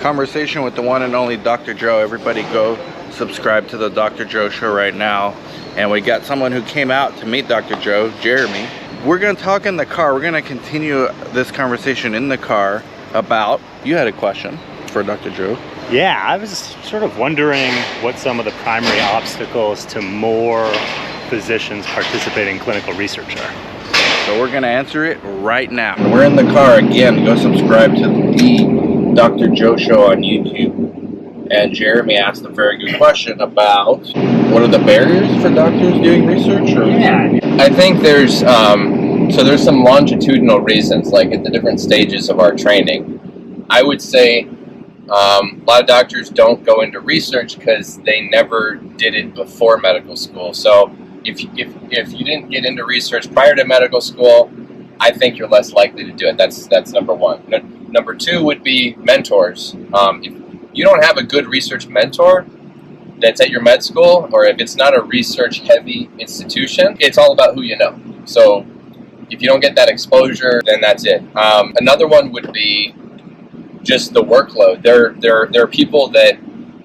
Conversation with the one and only Dr. Joe. Everybody go subscribe to the Dr. Joe Show right now. And we got someone who came out to meet Dr. Joe, Jeremy. We're going to talk in the car. We're going to continue this conversation in the car about, you had a question for Dr. Joe. Yeah, I was sort of wondering what some of the primary obstacles to more physicians participating in clinical research are. So we're going to answer it right now. We're in the car again. Go subscribe to the Dr. Joe Show on YouTube. And Jeremy asked a very good question about what are the barriers for doctors doing research? Or? Yeah, I think there's some longitudinal reasons, like at the different stages of our training. I would say a lot of doctors don't go into research because they never did it before medical school. So if you didn't get into research prior to medical school, I think you're less likely to do it. That's number one. Number two would be mentors. If you don't have a good research mentor that's at your med school, or if it's not a research-heavy institution, it's all about who you know. So if you don't get that exposure, then that's it. Another one would be just the workload. There are people that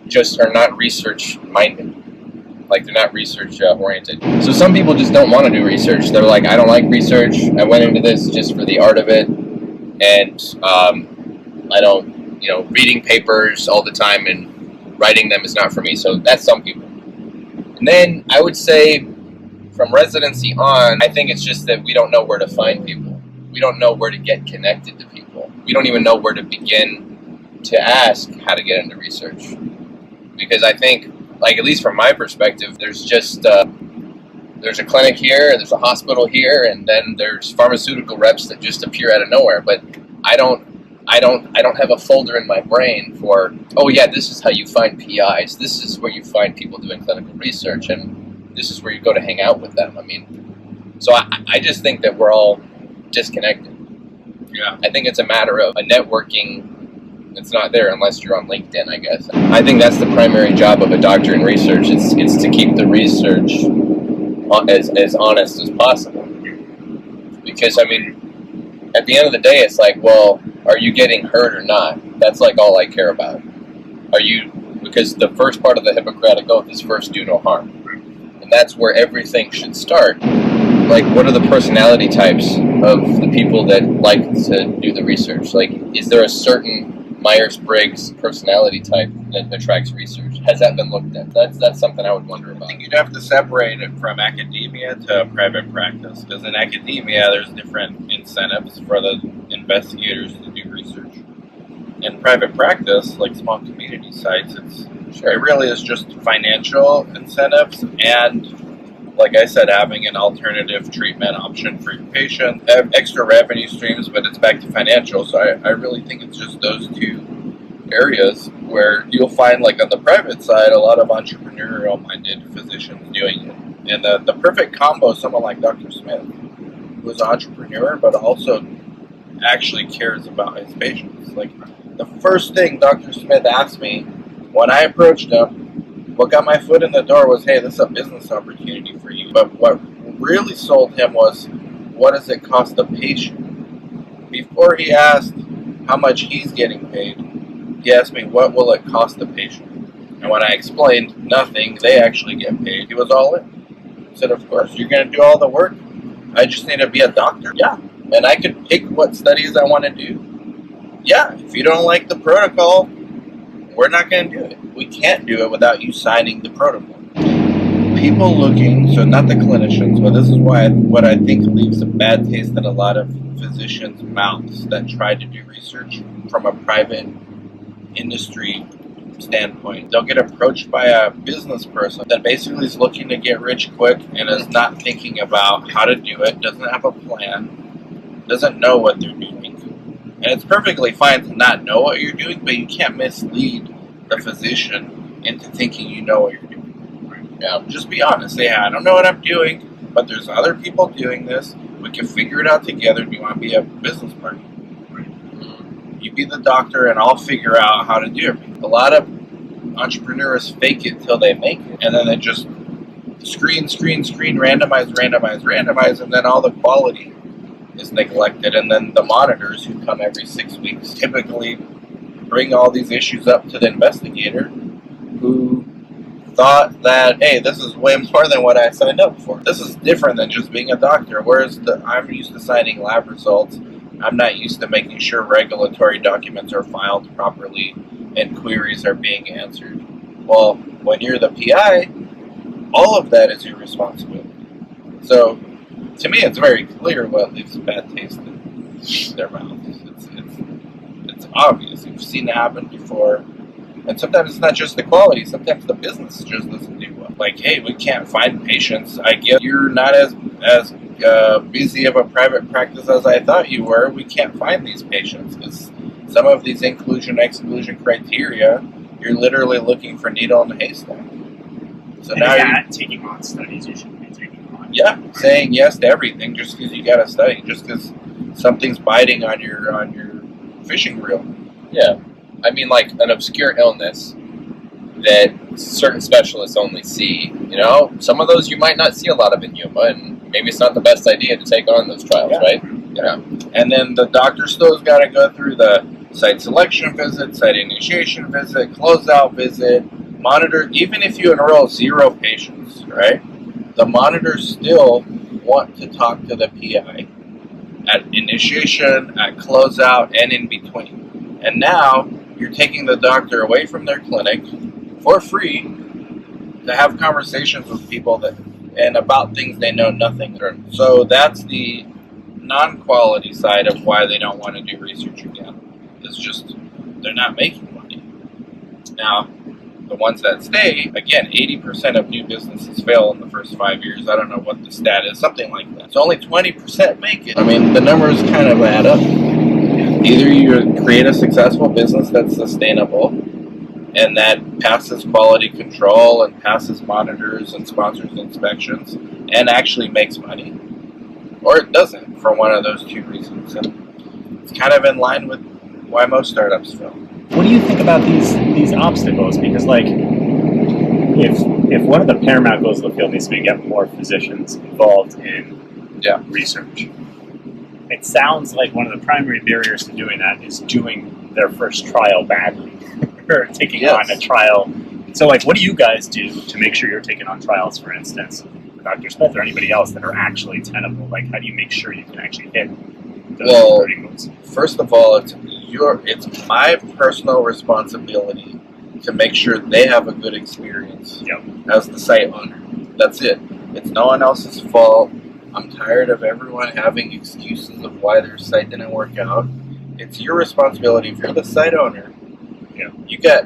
just are not research-minded. Like, they're not research-oriented. So some people just don't want to do research. They're like, I don't like research. I went into this just for the art of it. And I don't, reading papers all the time and writing them is not for me. So that's some people. And then I would say from residency on, I think it's just that we don't know where to find people. We don't know where to get connected to people. We don't even know where to begin to ask how to get into research. Because I think, like, at least from my perspective, there's just there's a clinic here, there's a hospital here, and then there's pharmaceutical reps that just appear out of nowhere. But I don't have a folder in my brain for, oh yeah, this is how you find PIs. This is where you find people doing clinical research, and this is where you go to hang out with them. I mean, so I just think that we're all disconnected. Yeah. I think it's a matter of a networking. It's not there unless you're on LinkedIn, I guess. I think that's the primary job of a doctor in research. It's to keep the research as honest as possible. Because, I mean, at the end of the day, it's like, well, are you getting hurt or not? That's like all I care about. Because the first part of the Hippocratic Oath is first do no harm. And that's where everything should start. Like, what are the personality types of the people that like to do the research? Like, is there a certain Myers-Briggs personality type that attracts research? Has that been looked at? That's something I would wonder about. I think you'd have to separate it from academia to private practice. Because in academia, there's different incentives for the investigators to do research. In private practice, like small community sites, it really is just financial incentives and, like I said, having an alternative treatment option for your patient, extra revenue streams, but it's back to financial. So I really think it's just those two areas where you'll find, like on the private side, a lot of entrepreneurial-minded physicians doing it. And the perfect combo is someone like Dr. Smith, who's an entrepreneur, but also actually cares about his patients. Like, the first thing Dr. Smith asked me when I approached him, what got my foot in the door was, hey, this is a business opportunity for you. But what really sold him was, what does it cost the patient? Before he asked how much he's getting paid, he asked me, what will it cost the patient? And when I explained nothing, they actually get paid, he was all in. He said, of course, you're going to do all the work. I just need to be a doctor. Yeah. And I could pick what studies I want to do. Yeah. If you don't like the protocol, we're not going to do it. We can't do it without you signing the protocol. People looking, so not the clinicians, but this is what I think leaves a bad taste in a lot of physicians' mouths that try to do research from a private industry standpoint. They'll get approached by a business person that basically is looking to get rich quick and is not thinking about how to do it, doesn't have a plan, doesn't know what they're doing. And it's perfectly fine to not know what you're doing, but you can't mislead the physician into thinking you know what you're doing. Yeah, just be honest. Say, I don't know what I'm doing, but there's other people doing this. We can figure it out together. Do you want to be a business partner? You be the doctor, and I'll figure out how to do it. A lot of entrepreneurs fake it till they make it, and then they just screen, randomize, and then all the quality is neglected. And then the monitors who come every 6 weeks typically bring all these issues up to the investigator, who thought that, hey, this is way more than what I signed up for. This is different than just being a doctor. Whereas I'm used to signing lab results. I'm not used to making sure regulatory documents are filed properly and queries are being answered. Well, when you're the PI, all of that is your responsibility. So, to me, it's very clear what leaves a bad taste in their mouths. It's obvious. You've seen it happen before. And sometimes it's not just the quality. Sometimes the business just doesn't do well. Like, hey, we can't find patients. I get you're not as busy of a private practice as I thought you were. We can't find these patients because some of these inclusion-exclusion criteria, you're literally looking for needle in the haystack. So and now is you're that taking on studies you shouldn't be taking on. Yeah, saying yes to everything just because you got to study, just because something's biting on your fishing reel. Yeah. I mean, like an obscure illness that certain specialists only see. You know, some of those you might not see a lot of in Yuma, and maybe it's not the best idea to take on those trials, right? Yeah. And then the doctor still's got to go through the site selection visit, site initiation visit, closeout visit, monitor. Even if you enroll 0 patients, right? The monitors still want to talk to the PI at initiation, at closeout, and in between. And now you're taking the doctor away from their clinic for free to have conversations with people and about things they know nothing. So that's the non-quality side of why they don't want to do research again. It's just they're not making money. Now, the ones that stay, again, 80% of new businesses fail in the first 5 years. I don't know what the stat is, something like that. So only 20% make it. I mean, the numbers kind of add up. Either you create a successful business that's sustainable and that passes quality control and passes monitors and sponsors inspections and actually makes money, or it doesn't for one of those 2 reasons. And it's kind of in line with why most startups fail. What do you think about these obstacles? Because, like, if one of the paramount goals of the field needs to be to get more physicians involved in research, it sounds like one of the primary barriers to doing that is doing their first trial badly or taking on a trial. So, like, what do you guys do to make sure you're taking on trials, for instance, for Dr. Smith or anybody else that are actually tenable? Like, how do you make sure you can actually hit those recruiting goals? First of all, it's my personal responsibility to make sure they have a good experience as the site owner. That's it. It's no one else's fault. I'm tired of everyone having excuses of why their site didn't work out. It's your responsibility. If you're the site owner, you got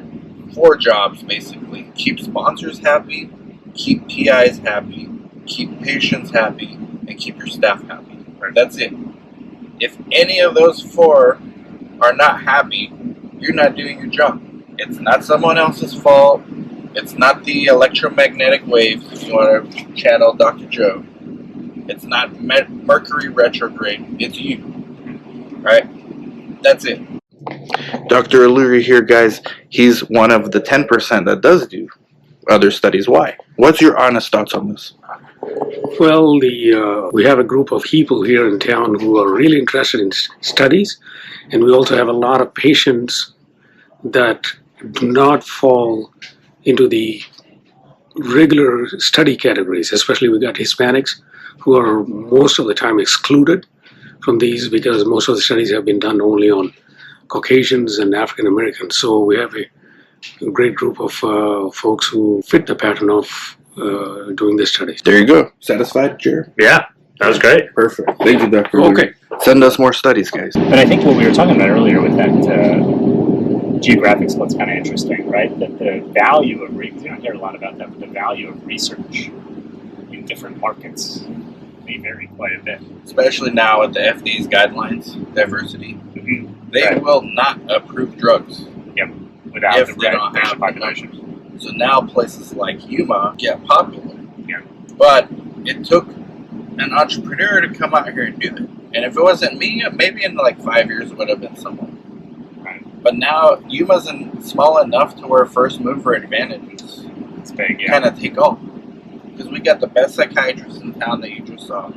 4 jobs basically. Keep sponsors happy, keep PIs happy, keep patients happy, and keep your staff happy. That's it. If any of those 4 are not happy, you're not doing your job. It's not someone else's fault. It's not the electromagnetic waves, if you want to channel Dr. Joe. It's not Mercury retrograde. It's you. Right? That's it. Dr. Alluri here, guys. He's one of the 10% that does do other studies. Why? What's your honest thoughts on this? Well, we have a group of people here in town who are really interested in studies, and we also have a lot of patients that do not fall into the regular study categories. Especially we got Hispanics who are most of the time excluded from these because most of the studies have been done only on Caucasians and African Americans. So we have a great group of folks who fit the pattern of doing this studies. There you go. Satisfied, Jared? Yeah, that was great. Perfect. Thank you, Dr. Okay. Send us more studies, guys. But I think what we were talking about earlier with that geographic split's kind of interesting, right? That the value of we don't hear a lot about that, but the value of research in different markets may vary quite a bit. Especially now with the FDA's guidelines, diversity. Mm-hmm. They will not approve drugs. Yep. Without if they don't have population. So now places like Yuma get popular. Yeah. But it took an entrepreneur to come out here and do that. And if it wasn't me, maybe in like 5 years it would have been someone. Right. But now Yuma's small enough to where first mover advantages kind of take off. Because we got the best psychiatrists in town that you just saw.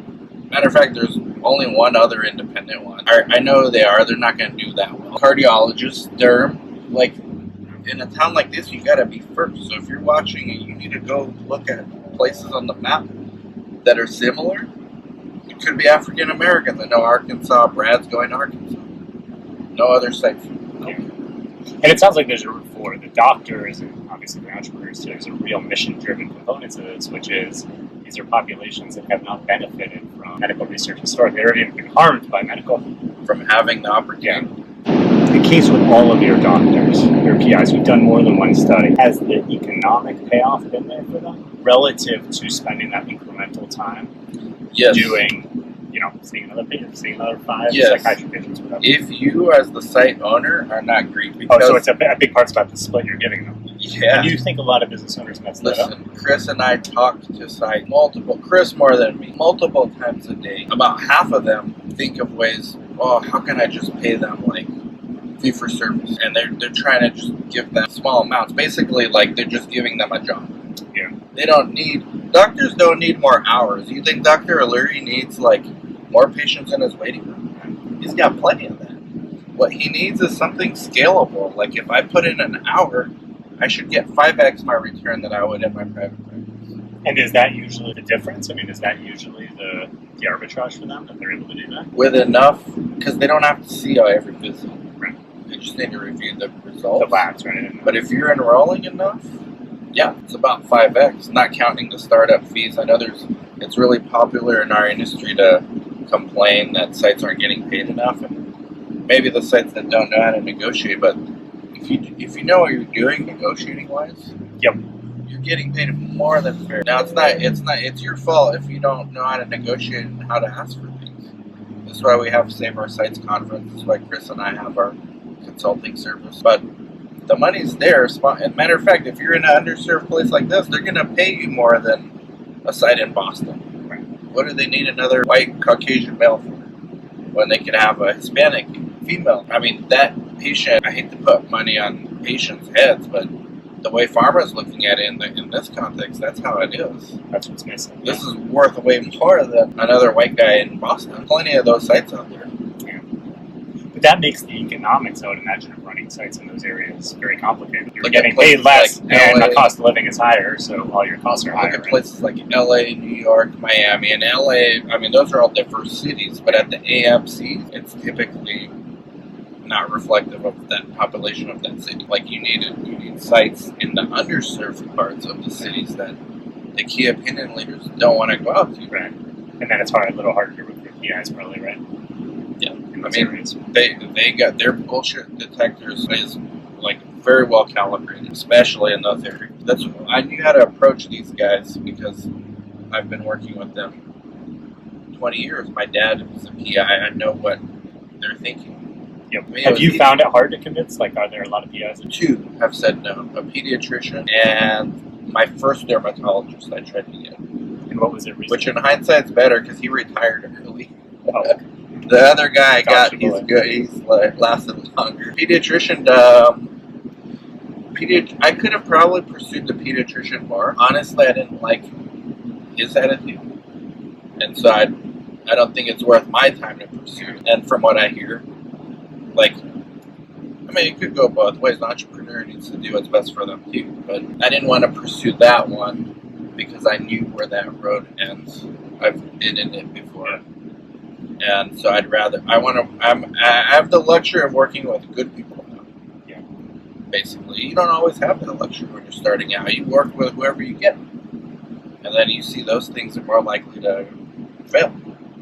Matter of fact, there's only one other independent one. I know who they are. They're not going to do that well. Cardiologist, derm. like in a town like this, you gotta be first. So if you're watching and you need to go look at places on the map that are similar, it could be African Americans. I know Arkansas. Brad's going to Arkansas. No other sites. Okay. And it sounds like there's a route for the doctors and obviously the entrepreneurs too. There's a real mission-driven component to this, which is these are populations that have not benefited from medical research historically. They've even been harmed by medical. From having the opportunity. The case with all of your doctors, your PIs who've done more than one study, has the economic payoff been there for them relative to spending that incremental time Yes. doing, seeing another patient, seeing another 5 Yes. psychiatry patients, whatever? If you, as the site owner, are not great, Oh, because so it's a big part's about the split you're giving them. yeah. And you think a lot of business owners mess that up? Listen, Chris and I talk to site Chris more than me, multiple times a day. About half of them think of ways, oh, how can I just pay them like fee for service? And they're trying to just give them small amounts. Basically, like they're just giving them a job. Yeah. Doctors don't need more hours. You think Dr. O'Leary needs like more patients in his waiting room? He's got plenty of that. What he needs is something scalable. Like if I put in an hour, I should get 5x my return that I would in my private practice. And is that usually the difference? I mean, is that usually the arbitrage for them, that they're able to do that? With enough, because they don't have to see every visit. Right. They just need to review the results. The labs, right? But if you're enrolling enough, yeah, it's about 5x, not counting the startup fees. I know it's really popular in our industry to complain that sites aren't getting paid enough, and maybe the sites that don't know how to negotiate, but if you know what you're doing negotiating wise, Yep. you're getting paid more than fair. Now it's your fault if you don't know how to negotiate and how to ask for things. That's why we have Save Our Sites conference. That's why Chris and I have our consulting service. But the money's there. As a matter of fact, if you're in an underserved place like this, they're going to pay you more than a site in Boston. Right. What do they need another white Caucasian male for when they can have a Hispanic female? I mean, that patient, I hate to put money on patients' heads, but the way pharma's looking at it in this context, that's how it is. That's what's missing. This is worth way more than another white guy in Boston. Plenty of those sites out there. Yeah. But that makes the economics, I would imagine, of running sites in those areas very complicated. You're Look at getting paid places less, like and LA. the cost of living is higher, so all your costs are Look higher. at places like LA, New York, Miami, and LA. I mean, those are all diverse cities, but at the AMC, it's typically not reflective of that population of that city. Like you need sites in the underserved parts of the cities that the key opinion leaders don't want to go out to. Right. And then it's a little harder to recruit PIs, probably, right? Yeah. In I those mean, areas. they got their bullshit detectors is like very well calibrated, especially in those areas. I knew how to approach these guys because I've been working with them 20 years. My dad was a PI. I know what they're thinking. Yep. I mean, Have you found it hard to convince? Like, are there a lot of PIs? Two have said no. A pediatrician and my first dermatologist I tried to get. And what was their reason? Which in hindsight's better because he retired early. Oh, The other guy Gotcha, he's boy. good. He's like lasted longer. Pediatrician, I could have probably pursued the pediatrician more. Honestly, I didn't like his attitude, and so I don't think it's worth my time to pursue. And from what I hear, like, I mean, it could go both ways. An entrepreneur needs to do what's best for them too. But I didn't want to pursue that one because I knew where that road ends. I've been in it before. And so I have the luxury of working with good people now. Yeah. Basically, you don't always have that luxury when you're starting out. You work with whoever you get. And then you see those things are more likely to fail.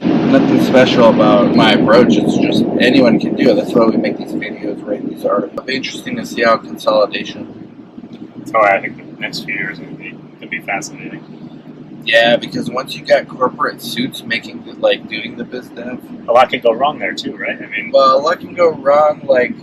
Nothing special about my approach. It's just anyone can do it. That's why we make these videos, write these articles. It'll be interesting to see how consolidation. so I think the next few years are going to be fascinating. Yeah, because once you got corporate suits making doing the biz dev, A lot can go wrong there, too, right? I mean, well, a lot can go wrong. Like,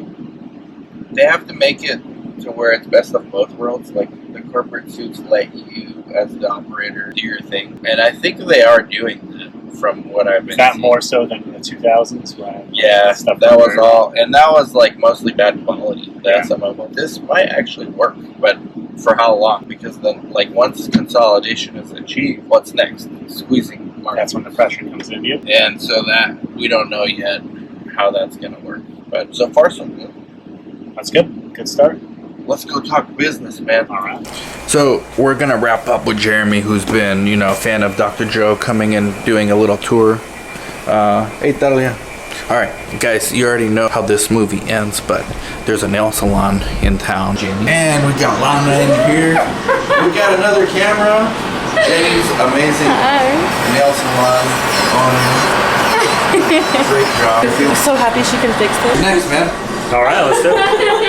they have to make it to where it's best of both worlds. Like, the corporate suits let you, as the operator, do your thing. And I think they are doing that from what I've been is that seeing. more so than in the 2000s? When Yeah, stuff that was under- all. And that was, mostly bad quality. Yeah. Some of them. This might actually work, but for how long? Because then, once consolidation is achieved, what's next? Squeezing market. That's when the pressure comes in. Yep. And so that, we don't know yet how that's going to work. But so far, so good. That's good. Good start. Let's go talk business, man. All right. So we're gonna wrap up with Jeremy, who's been, a fan of Dr. Joe, coming and doing a little tour. Hey, Talia. All right, guys, you already know how this movie ends, but there's a nail salon in town, Jamie. And we got Lana in here. We got another camera. Jamie's amazing nail salon owner. Great job. I'm so happy she can fix this. Next, man. All right, let's do it.